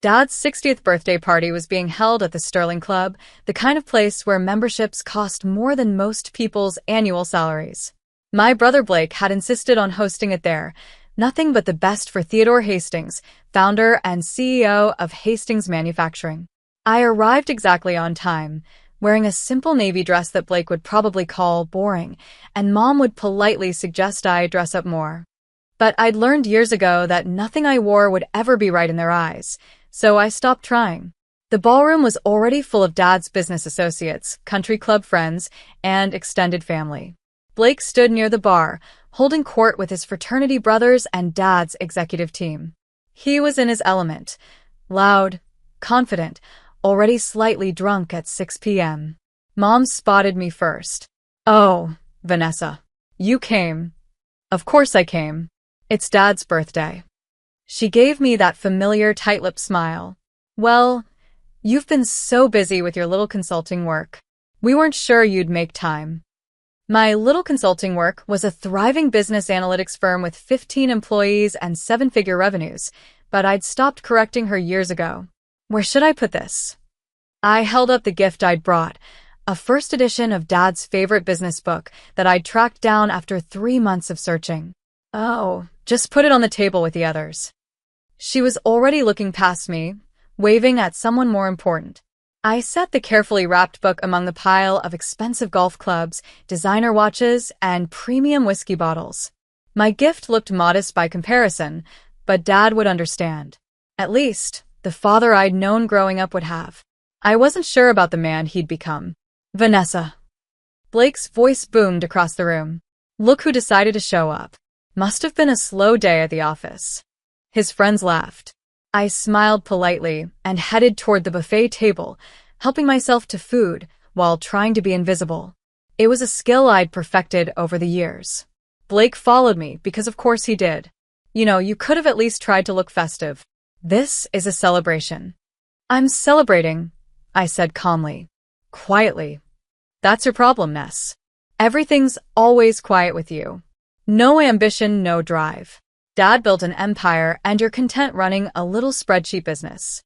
Dad's 60th birthday party was being held at the Sterling Club, the kind of place where memberships cost more than most people's annual salaries. My brother Blake had insisted on hosting it there. Nothing but the best for Theodore Hastings, founder and CEO of Hastings Manufacturing. I arrived exactly on time, wearing a simple navy dress that Blake would probably call boring, and Mom would politely suggest I dress up more. But I'd learned years ago that nothing I wore would ever be right in their eyes, so I stopped trying. The ballroom was already full of Dad's business associates, country club friends, and extended family. Blake stood near the bar, holding court with his fraternity brothers and Dad's executive team. He was in his element, loud, confident, already slightly drunk at 6 p.m. Mom spotted me first. "Oh, Vanessa. You came." "Of course I came. It's Dad's birthday." She gave me that familiar tight-lipped smile. "Well, you've been so busy with your little consulting work. We weren't sure you'd make time." My little consulting work was a thriving business analytics firm with 15 employees and seven-figure revenues, but I'd stopped correcting her years ago. "Where should I put this?" I held up the gift I'd brought, a first edition of Dad's favorite business book that I'd tracked down after 3 months of searching. "Oh, just put it on the table with the others." She was already looking past me, waving at someone more important. I set the carefully wrapped book among the pile of expensive golf clubs, designer watches, and premium whiskey bottles. My gift looked modest by comparison, but Dad would understand. At least, the father I'd known growing up would have. I wasn't sure about the man he'd become. "Vanessa." Blake's voice boomed across the room. "Look who decided to show up. Must have been a slow day at the office." His friends laughed. I smiled politely and headed toward the buffet table, helping myself to food while trying to be invisible. It was a skill I'd perfected over the years. Blake followed me because of course he did. You could have at least tried to look festive. This is a celebration." "I'm celebrating," I said calmly. Quietly. "That's your problem, Ness. Everything's always quiet with you. No ambition, no drive. Dad built an empire and you're content running a little spreadsheet business."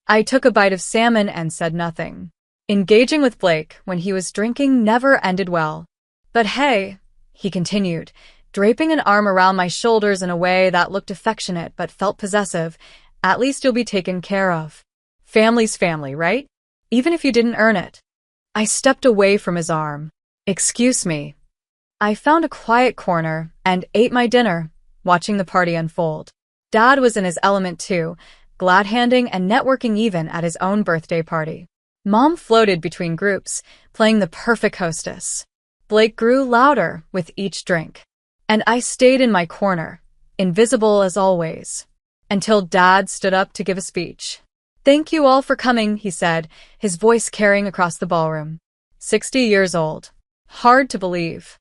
I took a bite of salmon and said nothing. Engaging with Blake when he was drinking never ended well. "But hey," he continued, draping an arm around my shoulders in a way that looked affectionate but felt possessive, "at least you'll be taken care of. Family's family, right? Even if you didn't earn it." I stepped away from his arm. "Excuse me." I found a quiet corner and ate my dinner, watching the party unfold. Dad was in his element too, glad-handing and networking even at his own birthday party. Mom floated between groups, playing the perfect hostess. Blake grew louder with each drink. And I stayed in my corner, invisible as always, until Dad stood up to give a speech. "Thank you all for coming," he said, his voice carrying across the ballroom. 60 years old. Hard to believe.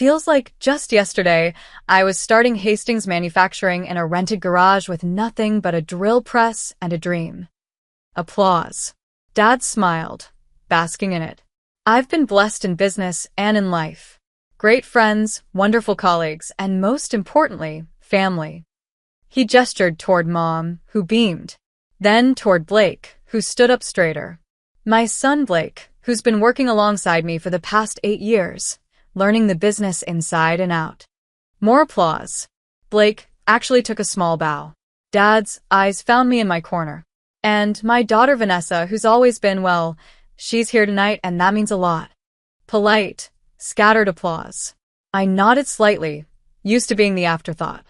Feels like just yesterday, I was starting Hastings Manufacturing in a rented garage with nothing but a drill press and a dream. Applause. Dad smiled, basking in it. "I've been blessed in business and in life. Great friends, wonderful colleagues, and most importantly, family." He gestured toward Mom, who beamed, then toward Blake, who stood up straighter. "My son Blake, who's been working alongside me for the past 8 years. Learning the business inside and out." More applause. Blake actually took a small bow. Dad's eyes found me in my corner. "And my daughter Vanessa, who's always been, well, she's here tonight and that means a lot." Polite, scattered applause. I nodded slightly, used to being the afterthought.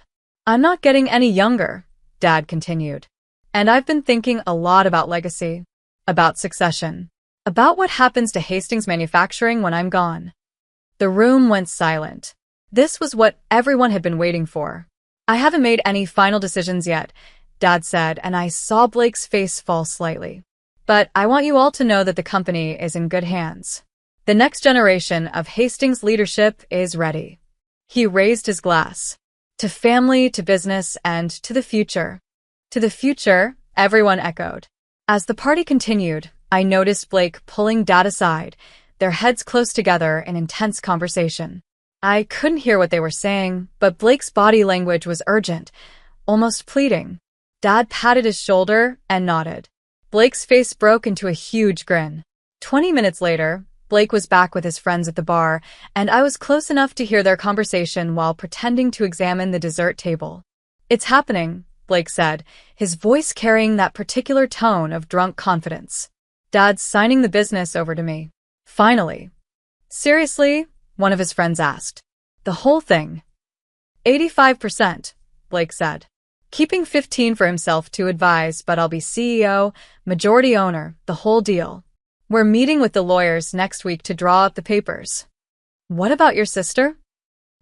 "I'm not getting any younger," Dad continued. "And I've been thinking a lot about legacy, about succession, about what happens to Hastings Manufacturing when I'm gone." The room went silent. This was what everyone had been waiting for. "I haven't made any final decisions yet," Dad said, and I saw Blake's face fall slightly. "But I want you all to know that the company is in good hands. The next generation of Hastings leadership is ready." He raised his glass. "To family, to business, and to the future." "To the future," everyone echoed. As the party continued, I noticed Blake pulling Dad aside, their heads close together in intense conversation. I couldn't hear what they were saying, but Blake's body language was urgent, almost pleading. Dad patted his shoulder and nodded. Blake's face broke into a huge grin. 20 minutes later, Blake was back with his friends at the bar, and I was close enough to hear their conversation while pretending to examine the dessert table. "It's happening," Blake said, his voice carrying that particular tone of drunk confidence. "Dad's signing the business over to me. Finally." "Seriously?" one of his friends asked. "The whole thing?" 85%, Blake said. "Keeping 15 for himself to advise, but I'll be CEO, majority owner, the whole deal. We're meeting with the lawyers next week to draw up the papers." "What about your sister?"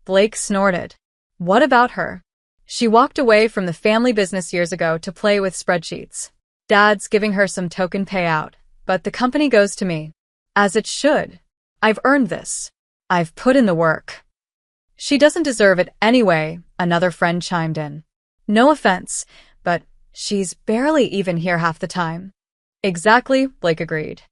Blake snorted. "What about her? She walked away from the family business years ago to play with spreadsheets. Dad's giving her some token payout, but the company goes to me. As it should. I've earned this. I've put in the work." "She doesn't deserve it anyway," another friend chimed in. "No offense, but she's barely even here half the time." "Exactly," Blake agreed.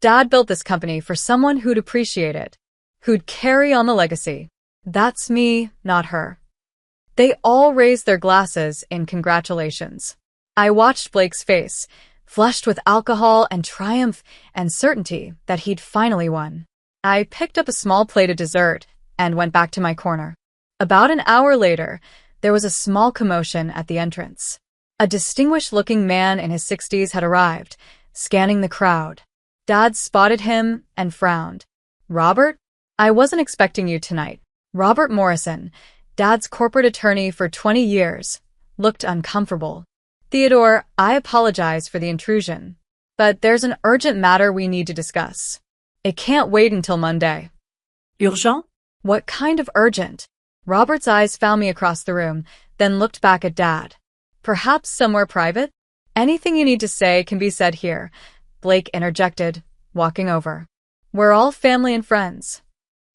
"Dad built this company for someone who'd appreciate it, who'd carry on the legacy. That's me, not her." They all raised their glasses in congratulations. I watched Blake's face, flushed with alcohol and triumph and certainty that he'd finally won. I picked up a small plate of dessert and went back to my corner. About an hour later, there was a small commotion at the entrance. A distinguished-looking man in his 60s had arrived, scanning the crowd. Dad spotted him and frowned. "Robert? I wasn't expecting you tonight." Robert Morrison, Dad's corporate attorney for 20 years, looked uncomfortable. "Theodore, I apologize for the intrusion, but there's an urgent matter we need to discuss. It can't wait until Monday." Urgent? "What kind of urgent?" Robert's eyes found me across the room, then looked back at Dad. "Perhaps somewhere private?" "Anything you need to say can be said here," Blake interjected, walking over. "We're all family and friends."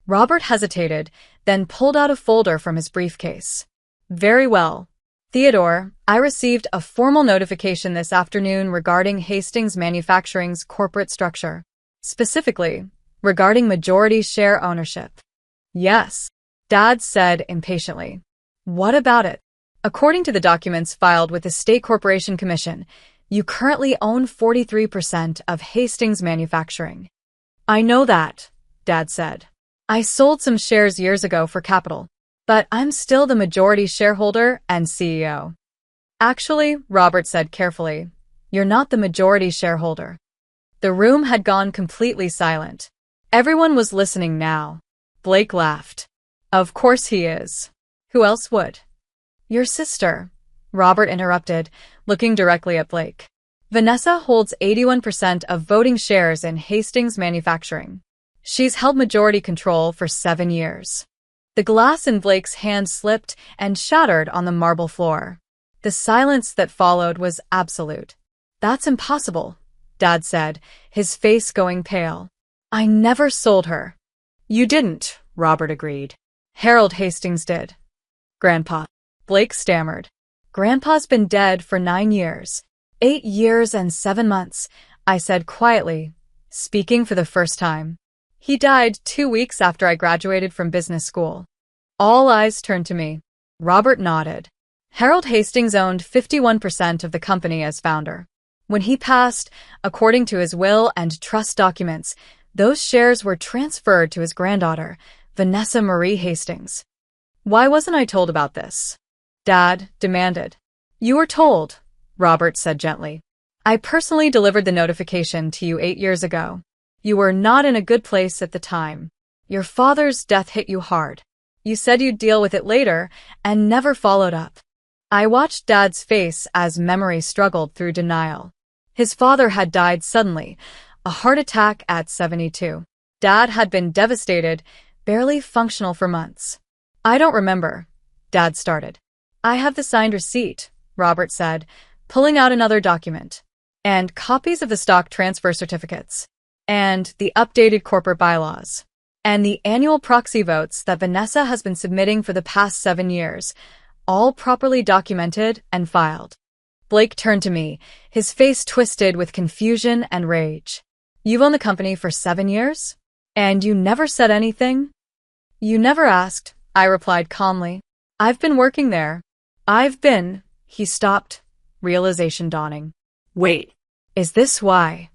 Robert hesitated, then pulled out a folder from his briefcase. "Very well. Theodore, I received a formal notification this afternoon regarding Hastings Manufacturing's corporate structure. Specifically, regarding majority share ownership." "Yes," Dad said impatiently. "What about it?" "According to the documents filed with the State Corporation Commission, you currently own 43% of Hastings Manufacturing." "I know that," Dad said. "I sold some shares years ago for capital, but I'm still the majority shareholder and CEO." "Actually," Robert said carefully, "you're not the majority shareholder." The room had gone completely silent. Everyone was listening now. Blake laughed. "Of course he is. Who else would?" "Your sister," Robert interrupted, looking directly at Blake. "Vanessa holds 81% of voting shares in Hastings Manufacturing. She's held majority control for 7 years." The glass in Blake's hand slipped and shattered on the marble floor. The silence that followed was absolute. "That's impossible," Dad said, his face going pale. "I never sold her." "You didn't," Robert agreed. "Harold Hastings did." "Grandpa," Blake stammered. "Grandpa's been dead for 9 years. 8 years and 7 months, I said quietly, speaking for the first time. "He died 2 weeks after I graduated from business school." All eyes turned to me. Robert nodded. "Harold Hastings owned 51% of the company as founder. When he passed, according to his will and trust documents, those shares were transferred to his granddaughter, Vanessa Marie Hastings." "Why wasn't I told about this?" Dad demanded. "You were told," Robert said gently. "I personally delivered the notification to you 8 years ago. You were not in a good place at the time. Your father's death hit you hard. You said you'd deal with it later and never followed up." I watched Dad's face as memory struggled through denial. His father had died suddenly, a heart attack at 72. Dad had been devastated, barely functional for months. "I don't remember," Dad started. "I have the signed receipt," Robert said, pulling out another document. "And copies of the stock transfer certificates. And the updated corporate bylaws. And the annual proxy votes that Vanessa has been submitting for the past 7 years, all properly documented and filed." Blake turned to me, his face twisted with confusion and rage. "You've owned the company for 7 years? And you never said anything?" "You never asked," I replied calmly. "I've been working there." He stopped, realization dawning. Wait, Is this why?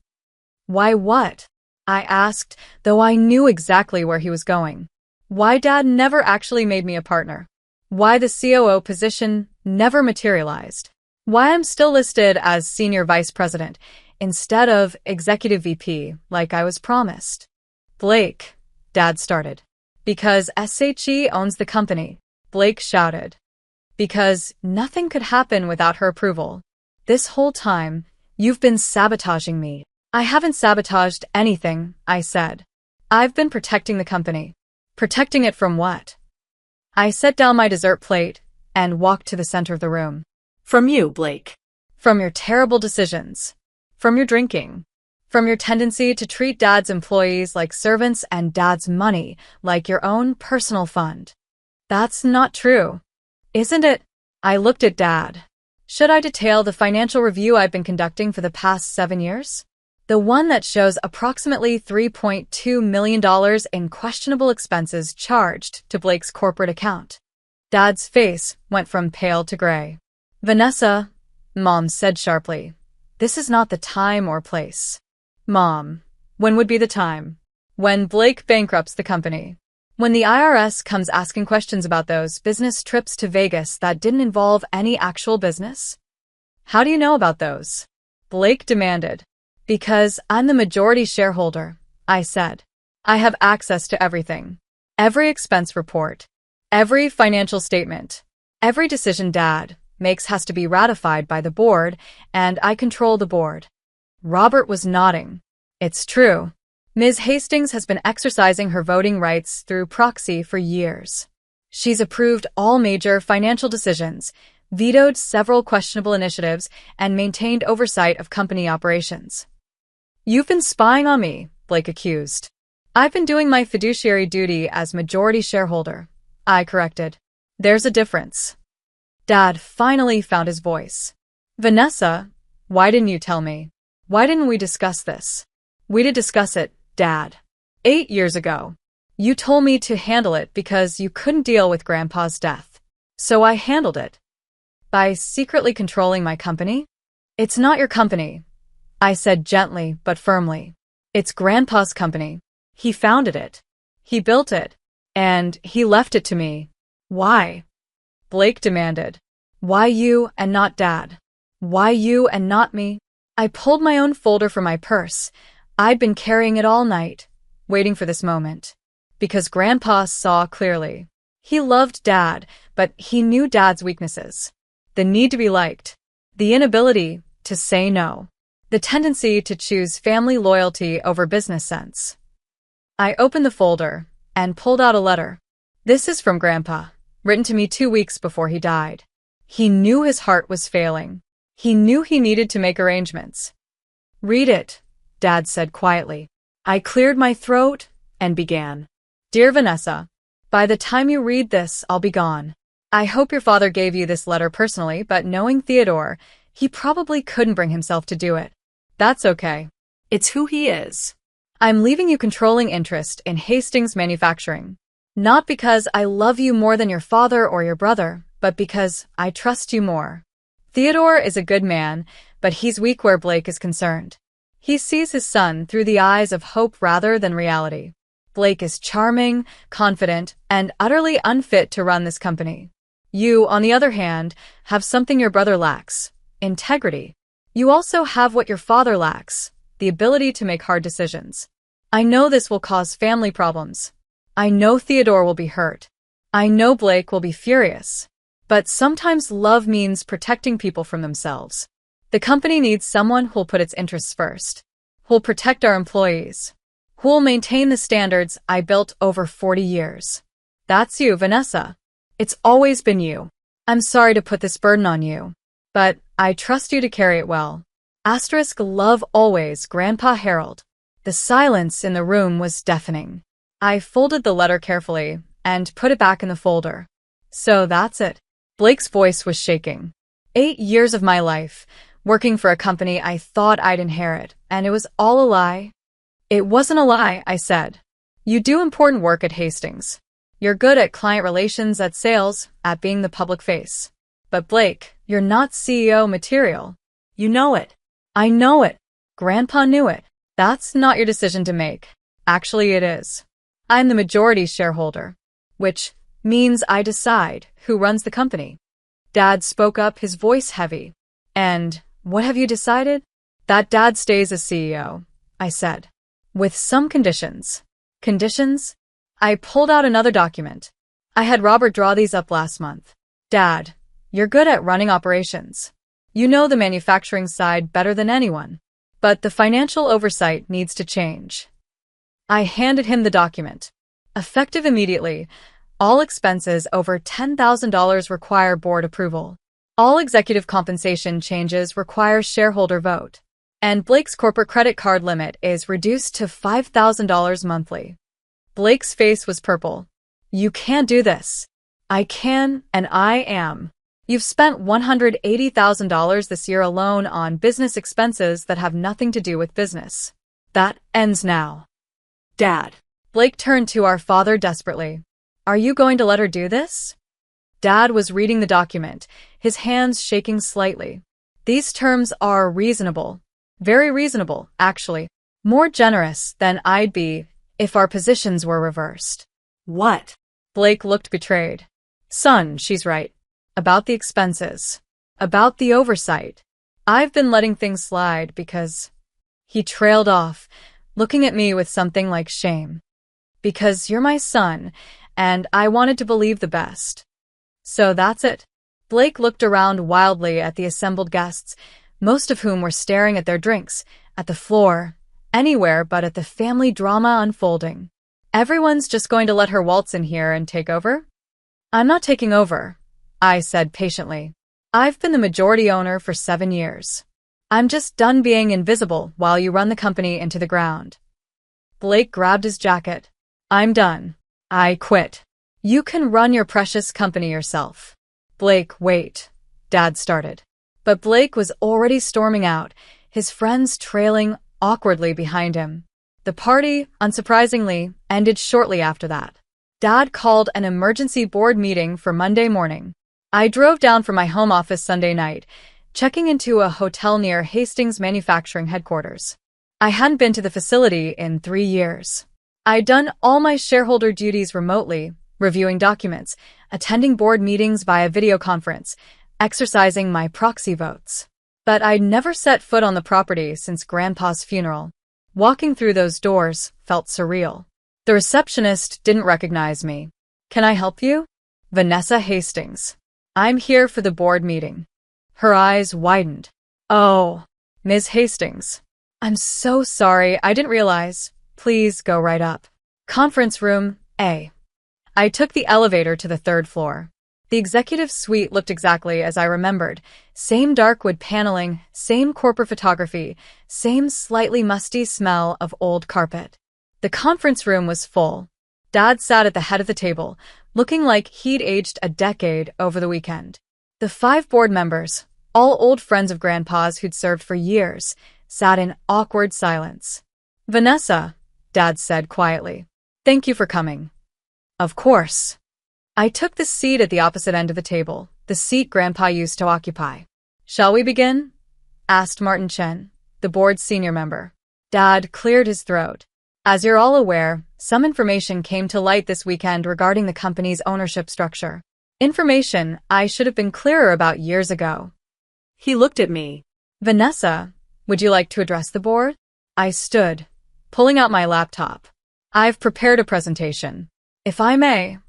Why what? I asked, though I knew exactly where he was going. Why Dad never actually made me a partner? Why the COO position never materialized? Why I'm still listed as Senior Vice President instead of Executive VP like I was promised? Blake, Dad started. Because SHE owns the company, Blake shouted. Because nothing could happen without her approval. This whole time, you've been sabotaging me. I haven't sabotaged anything, I said. I've been protecting the company. Protecting it from what? I set down my dessert plate and walked to the center of the room. from you, Blake. From your terrible decisions. From your drinking. From your tendency to treat Dad's employees like servants and Dad's money like your own personal fund. That's not true. Isn't it? I looked at Dad. Should I detail the financial review I've been conducting for the past 7 years? The one that shows approximately $3.2 million in questionable expenses charged to Blake's corporate account. Dad's face went from pale to gray. Vanessa, Mom said sharply, this is not the time or place. Mom, when would be the time? When Blake bankrupts the company. When the IRS comes asking questions about those business trips to Vegas that didn't involve any actual business? How do you know about those? Blake demanded. Because I'm the majority shareholder, I said. I have access to everything. Every expense report. Every financial statement. Every decision Dad makes has to be ratified by the board, and I control the board. Robert was nodding. It's true. Ms. Hastings has been exercising her voting rights through proxy for years. She's approved all major financial decisions, vetoed several questionable initiatives, and maintained oversight of company operations. You've been spying on me, Blake accused. I've been doing my fiduciary duty as majority shareholder, I corrected. There's a difference. Dad finally found his voice. Vanessa, why didn't you tell me? Why didn't we discuss this? We did discuss it, Dad. 8 years ago. You told me to handle it because you couldn't deal with Grandpa's death. So I handled it. By secretly controlling my company? It's not your company, I said gently but firmly. It's Grandpa's company. He founded it. He built it. And he left it to me. Why? Blake demanded. Why you and not Dad? Why you and not me? I pulled my own folder from my purse. I'd been carrying it all night, waiting for this moment. Because Grandpa saw clearly. He loved Dad, but he knew Dad's weaknesses. The need to be liked. The inability to say no. The tendency to choose family loyalty over business sense. I opened the folder and pulled out a letter. This is from Grandpa, written to me 2 weeks before he died. He knew his heart was failing. He knew he needed to make arrangements. Read it, Dad said quietly. I cleared my throat and began. Dear Vanessa, by the time you read this, I'll be gone. I hope your father gave you this letter personally, but knowing Theodore, he probably couldn't bring himself to do it. That's okay. It's who he is. I'm leaving you controlling interest in Hastings Manufacturing. Not because I love you more than your father or your brother, but because I trust you more. Theodore is a good man, but he's weak where Blake is concerned. He sees his son through the eyes of hope rather than reality. Blake is charming, confident, and utterly unfit to run this company. You, on the other hand, have something your brother lacks: integrity. You also have what your father lacks: the ability to make hard decisions. I know this will cause family problems. I know Theodore will be hurt. I know Blake will be furious. But sometimes love means protecting people from themselves. The company needs someone who'll put its interests first, who'll protect our employees, who'll maintain the standards I built over 40 years. That's you, Vanessa. It's always been you. I'm sorry to put this burden on you, but I trust you to carry it well. Asterisk love always, Grandpa Harold. The silence in the room was deafening. I folded the letter carefully and put it back in the folder. So that's it. Blake's voice was shaking. 8 years of my life, working for a company I thought I'd inherit, and it was all a lie. It wasn't a lie, I said. You do important work at Hastings. You're good at client relations, at sales, at being the public face. But Blake, You're not CEO material. You know it. I know it. Grandpa knew it. That's not your decision to make. Actually, it is. I'm the majority shareholder, which means I decide who runs the company. Dad spoke up, his voice heavy. And what have you decided? That Dad stays as CEO, I said. With some conditions. Conditions? I pulled out another document. I had Robert draw these up last month. Dad, you're good at running operations. You know the manufacturing side better than anyone. But the financial oversight needs to change. I handed him the document. Effective immediately, all expenses over $10,000 require board approval. All executive compensation changes require shareholder vote. And Blake's corporate credit card limit is reduced to $5,000 monthly. Blake's face was purple. You can't do this. I can, and I am. You've spent $180,000 this year alone on business expenses that have nothing to do with business. That ends now. Dad. Blake turned to our father desperately. Are you going to let her do this? Dad was reading the document, his hands shaking slightly. These terms are reasonable. Very reasonable, actually. More generous than I'd be if our positions were reversed. What? Blake looked betrayed. Son, she's right. About the expenses. About the oversight. I've been letting things slide because... He trailed off, looking at me with something like shame. Because you're my son, and I wanted to believe the best. So that's it. Blake looked around wildly at the assembled guests, most of whom were staring at their drinks, at the floor, anywhere but at the family drama unfolding. Everyone's just going to let her waltz in here and take over? I'm not taking over, I said patiently. I've been the majority owner for 7 years. I'm just done being invisible while you run the company into the ground. Blake grabbed his jacket. I'm done. I quit. You can run your precious company yourself. Blake, wait. Dad started. But Blake was already storming out, his friends trailing awkwardly behind him. The party, unsurprisingly, ended shortly after that. Dad called an emergency board meeting for Monday morning. I drove down from my home office Sunday night, checking into a hotel near Hastings Manufacturing Headquarters. I hadn't been to the facility in 3 years. I'd done all my shareholder duties remotely, reviewing documents, attending board meetings via video conference, exercising my proxy votes. But I'd never set foot on the property since Grandpa's funeral. Walking through those doors felt surreal. The receptionist didn't recognize me. Can I help you? Vanessa Hastings. I'm here for the board meeting. Her eyes widened. Oh, Ms. Hastings. I'm so sorry, I didn't realize. Please go right up. Conference room A. I took the elevator to the 3rd floor. The executive suite looked exactly as I remembered. Same dark wood paneling, same corporate photography, same slightly musty smell of old carpet. The conference room was full. Dad sat at the head of the table, looking like he'd aged a decade over the weekend. The 5 board members, all old friends of Grandpa's who'd served for years, sat in awkward silence. Vanessa, Dad said quietly. Thank you for coming. Of course. I took the seat at the opposite end of the table, the seat Grandpa used to occupy. Shall we begin? Asked Martin Chen, the board's senior member. Dad cleared his throat. As you're all aware, some information came to light this weekend regarding the company's ownership structure. Information I should have been clearer about years ago. He looked at me. Vanessa, would you like to address the board? I stood, pulling out my laptop. I've prepared a presentation. If I may.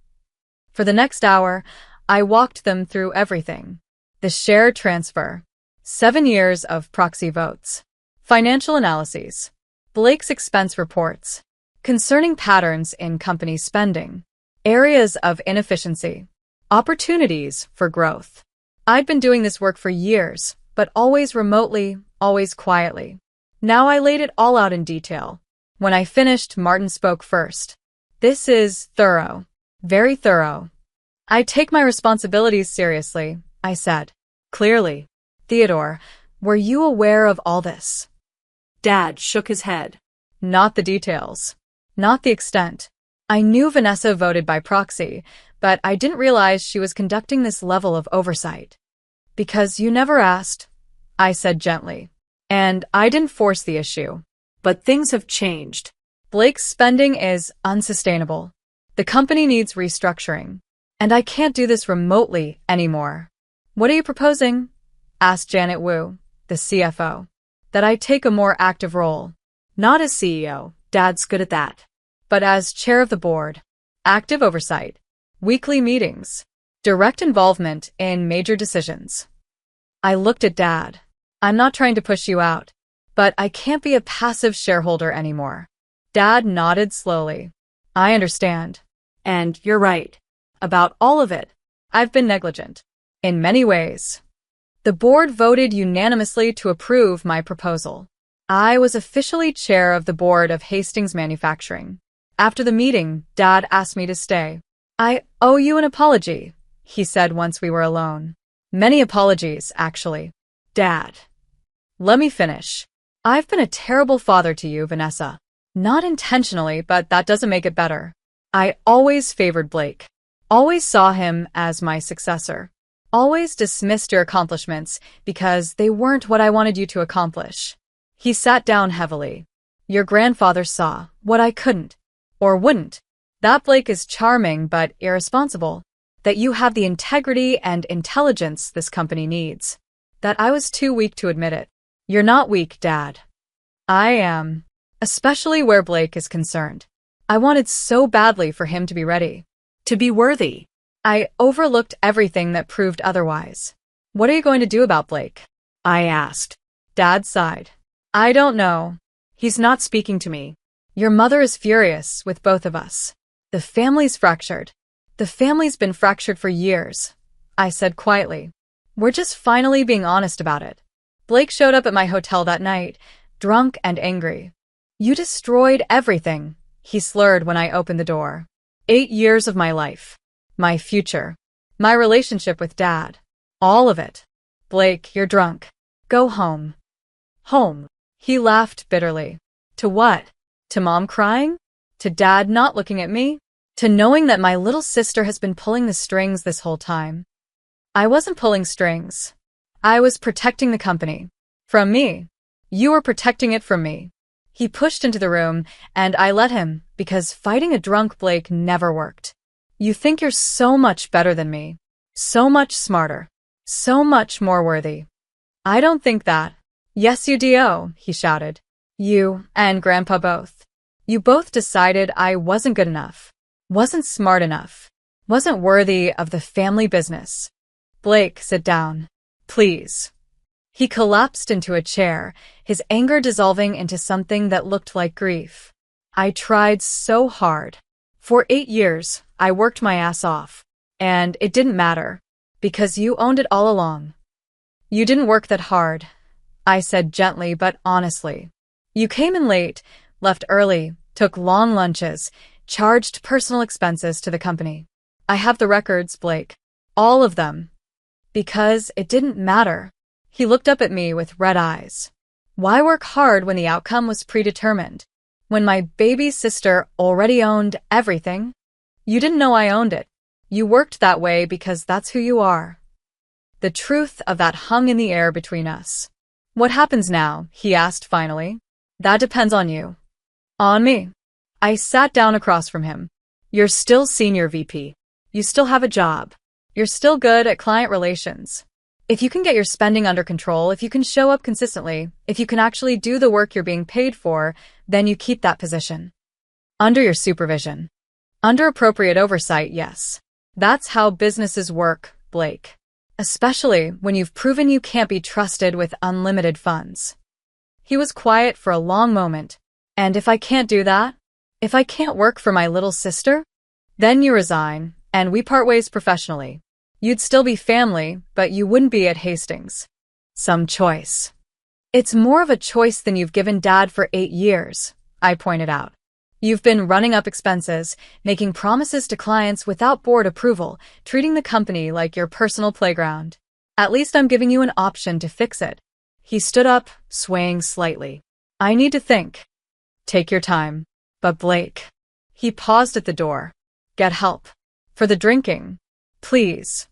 For the next hour, I walked them through everything. The share transfer. 7 years of proxy votes. Financial analyses. Blake's expense reports. Concerning patterns in company spending. Areas of inefficiency. Opportunities for growth. I'd been doing this work for years, but always remotely, always quietly. Now I laid it all out in detail. When I finished, Martin spoke first. This is thorough. Very thorough. I take my responsibilities seriously, I said. Clearly. Theodore, were you aware of all this? Dad shook his head. Not the details. Not the extent. I knew Vanessa voted by proxy, but I didn't realize she was conducting this level of oversight. Because you never asked, I said gently. And I didn't force the issue. But things have changed. Blake's spending is unsustainable. The company needs restructuring. And I can't do this remotely anymore. What are you proposing? Asked Janet Wu, the CFO. That I take a more active role. Not as CEO. Dad's good at that. But as chair of the board. Active oversight. Weekly meetings. Direct involvement in major decisions. I looked at Dad. I'm not trying to push you out, but I can't be a passive shareholder anymore. Dad nodded slowly. I understand. And you're right. About all of it. I've been negligent. In many ways. The board voted unanimously to approve my proposal. I was officially chair of the board of Hastings Manufacturing. After the meeting, Dad asked me to stay. I owe you an apology, he said once we were alone. Many apologies, actually. Dad. Let me finish. I've been a terrible father to you, Vanessa. Not intentionally, but that doesn't make it better. I always favored Blake. Always saw him as my successor. Always dismissed your accomplishments because they weren't what I wanted you to accomplish. He sat down heavily. Your grandfather saw what I couldn't, or wouldn't. That Blake is charming but irresponsible. That you have the integrity and intelligence this company needs. That I was too weak to admit it. You're not weak, Dad. I am. Especially where Blake is concerned. I wanted so badly for him to be ready. To be worthy. I overlooked everything that proved otherwise. What are you going to do about Blake? I asked. Dad sighed. I don't know. He's not speaking to me. Your mother is furious with both of us. The family's fractured. The family's been fractured for years, I said quietly. We're just finally being honest about it. Blake showed up at my hotel that night, drunk and angry. You destroyed everything, he slurred when I opened the door. 8 years of my life. My future. My relationship with Dad. All of it. Blake, you're drunk. Go home. Home. He laughed bitterly. To what? To Mom crying? To Dad not looking at me? To knowing that my little sister has been pulling the strings this whole time? I wasn't pulling strings. I was protecting the company. From me. You were protecting it from me. He pushed into the room, and I let him, because fighting a drunk Blake never worked. You think you're so much better than me. So much smarter. So much more worthy. I don't think that. Yes, you do, he shouted. You and Grandpa both. You both decided I wasn't good enough. Wasn't smart enough. Wasn't worthy of the family business. Blake, sit down. Please. He collapsed into a chair, his anger dissolving into something that looked like grief. I tried so hard. For 8 years, I worked my ass off. And it didn't matter. Because you owned it all along. You didn't work that hard, I said gently but honestly. You came in late, left early, took long lunches, charged personal expenses to the company. I have the records, Blake. All of them. Because it didn't matter. He looked up at me with red eyes. Why work hard when the outcome was predetermined? When my baby sister already owned everything? You didn't know I owned it. You worked that way because that's who you are. The truth of that hung in the air between us. What happens now? He asked finally. That depends on you. On me. I sat down across from him. You're still senior VP. You still have a job. You're still good at client relations. If you can get your spending under control, if you can show up consistently, if you can actually do the work you're being paid for, then you keep that position. Under your supervision. Under appropriate oversight, yes. That's how businesses work, Blake. Especially when you've proven you can't be trusted with unlimited funds. He was quiet for a long moment. And if I can't do that? If I can't work for my little sister? Then you resign, and we part ways professionally. You'd still be family, but you wouldn't be at Hastings. Some choice. It's more of a choice than you've given Dad for 8 years, I pointed out. You've been running up expenses, making promises to clients without board approval, treating the company like your personal playground. At least I'm giving you an option to fix it. He stood up, swaying slightly. I need to think. Take your time. But Blake. He paused at the door. Get help. For the drinking. Please.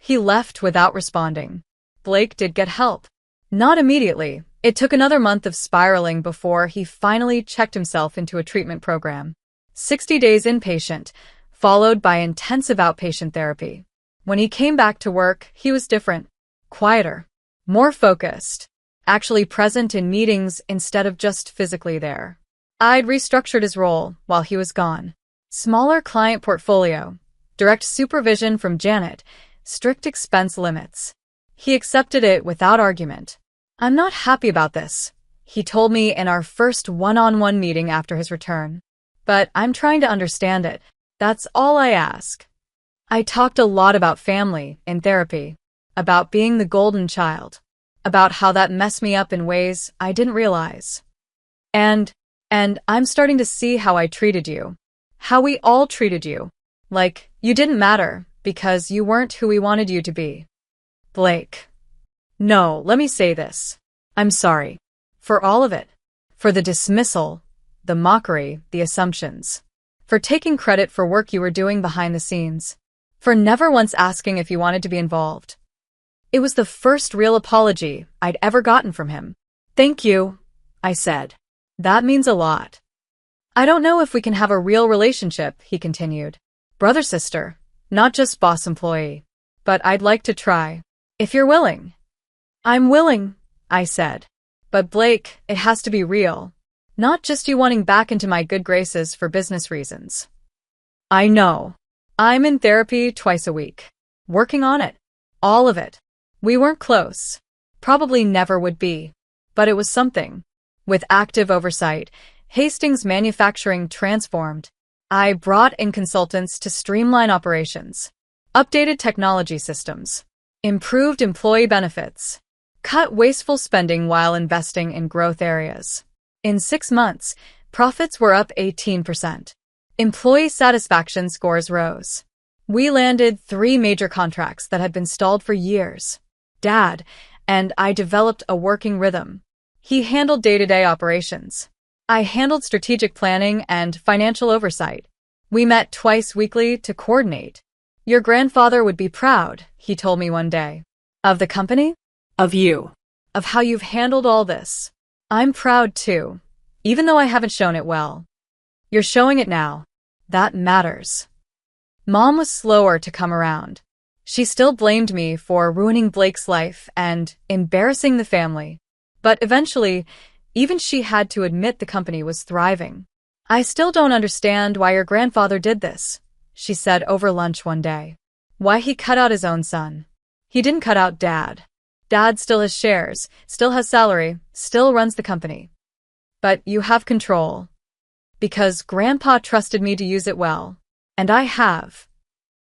He left without responding. Blake did get help. Not immediately. It took another month of spiraling before he finally checked himself into a treatment program. 60 days inpatient, followed by intensive outpatient therapy. When he came back to work, he was different. Quieter. More focused. Actually present in meetings instead of just physically there. I'd restructured his role while he was gone. Smaller client portfolio. Direct supervision from Janet. Strict expense limits. He accepted it without argument. "I'm not happy about this," he told me in our first one-on-one meeting after his return. "But I'm trying to understand it. That's all I ask." I talked a lot about family in therapy, about being the golden child, about how that messed me up in ways I didn't realize. And I'm starting to see how I treated you. How we all treated you. Like, you didn't matter because you weren't who we wanted you to be. Blake. No, let me say this. I'm sorry. For all of it. For the dismissal, the mockery, the assumptions. For taking credit for work you were doing behind the scenes. For never once asking if you wanted to be involved. It was the first real apology I'd ever gotten from him. "Thank you," I said. "That means a lot." "I don't know if we can have a real relationship," he continued. "Brother-sister, not just boss-employee. But I'd like to try. If you're willing." "I'm willing," I said. "But Blake, it has to be real. Not just you wanting back into my good graces for business reasons." "I know. I'm in therapy twice a week. Working on it. All of it. We weren't close. Probably never would be. But it was something. With active oversight, Hastings Manufacturing transformed. I brought in consultants to streamline operations. Updated technology systems. Improved employee benefits. Cut wasteful spending while investing in growth areas. In 6 months, profits were up 18%. Employee satisfaction scores rose. We landed 3 major contracts that had been stalled for years. Dad and I developed a working rhythm. He handled day-to-day operations. I handled strategic planning and financial oversight. We met twice weekly to coordinate. "Your grandfather would be proud," he told me one day. "Of the company?" Of you. "Of how you've handled all this." "I'm proud too, even though I haven't shown it well." "You're showing it now. That matters." Mom was slower to come around. She still blamed me for ruining Blake's life and embarrassing the family. But eventually, even she had to admit the company was thriving. "I still don't understand why your grandfather did this," she said over lunch one day. "Why he cut out his own son. He didn't cut out Dad. Dad still has shares, still has salary, still runs the company. But you have control. Because Grandpa trusted me to use it well. And I have."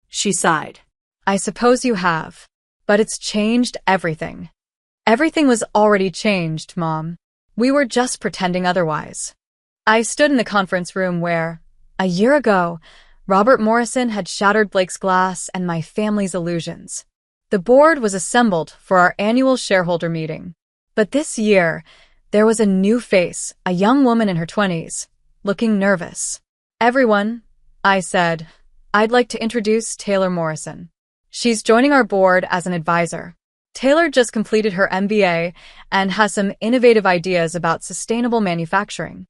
She sighed. "I suppose you have. But it's changed everything." "Everything was already changed, Mom. We were just pretending otherwise." I stood in the conference room where, a year ago, Robert Morrison had shattered Blake's glass and my family's illusions. The board was assembled for our annual shareholder meeting. But this year, there was a new face, a young woman in her 20s, looking nervous. "Everyone," I said, "I'd like to introduce Taylor Morrison. She's joining our board as an advisor." Taylor just completed her MBA and has some innovative ideas about sustainable manufacturing.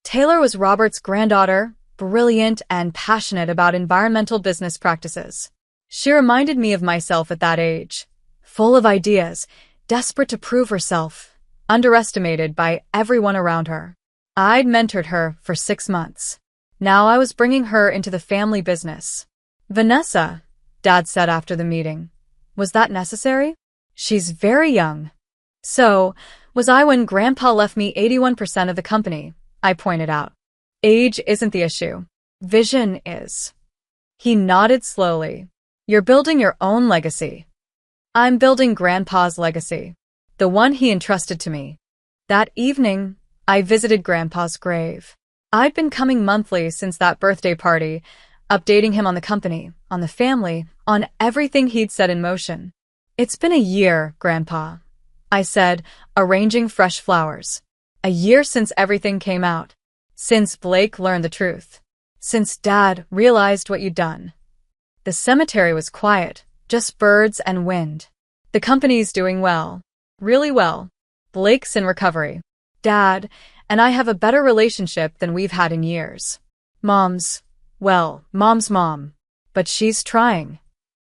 Taylor was Robert's granddaughter, brilliant and passionate about environmental business practices. She reminded me of myself at that age, full of ideas, desperate to prove herself, underestimated by everyone around her. I'd mentored her for 6 months. Now I was bringing her into the family business. "Vanessa," Dad said after the meeting, "was that necessary? She's very young." "So, was I when Grandpa left me 81% of the company," I pointed out. "Age isn't the issue. Vision is." He nodded slowly. "You're building your own legacy." "I'm building Grandpa's legacy. The one he entrusted to me." That evening, I visited Grandpa's grave. I'd been coming monthly since that birthday party, updating him on the company, on the family, on everything he'd set in motion. "It's been a year, Grandpa," I said, arranging fresh flowers. "A year since everything came out. Since Blake learned the truth. Since Dad realized what you'd done." The cemetery was quiet, just birds and wind. The company's doing well. Really well. Blake's in recovery. Dad and I have a better relationship than we've had in years. Mom's mom. But she's trying.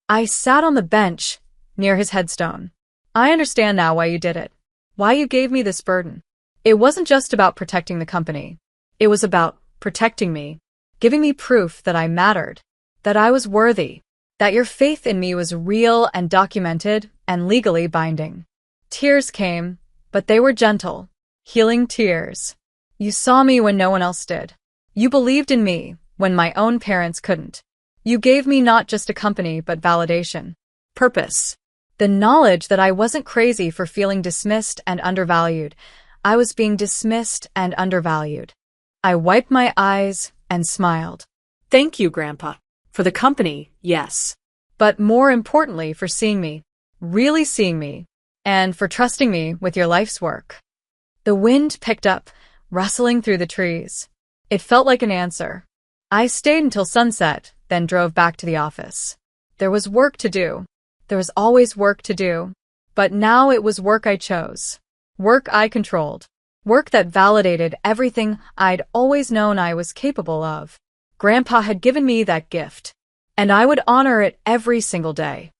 I sat on the bench near his headstone. I understand now why you did it. Why you gave me this burden. It wasn't just about protecting the company. It was about protecting me, giving me proof that I mattered, that I was worthy, that your faith in me was real and documented and legally binding. Tears came, but they were gentle, healing tears. You saw me when no one else did. You believed in me when my own parents couldn't. You gave me not just a company but validation. Purpose. The knowledge that I wasn't crazy for feeling dismissed and undervalued. I was being dismissed and undervalued. I wiped my eyes and smiled. Thank you, Grandpa. For the company, yes. But more importantly, for seeing me, really seeing me, and for trusting me with your life's work. The wind picked up, rustling through the trees. It felt like an answer. I stayed until sunset, then drove back to the office. There was work to do. There was always work to do. But now it was work I chose. Work I controlled. Work that validated everything I'd always known I was capable of. Grandpa had given me that gift, and I would honor it every single day.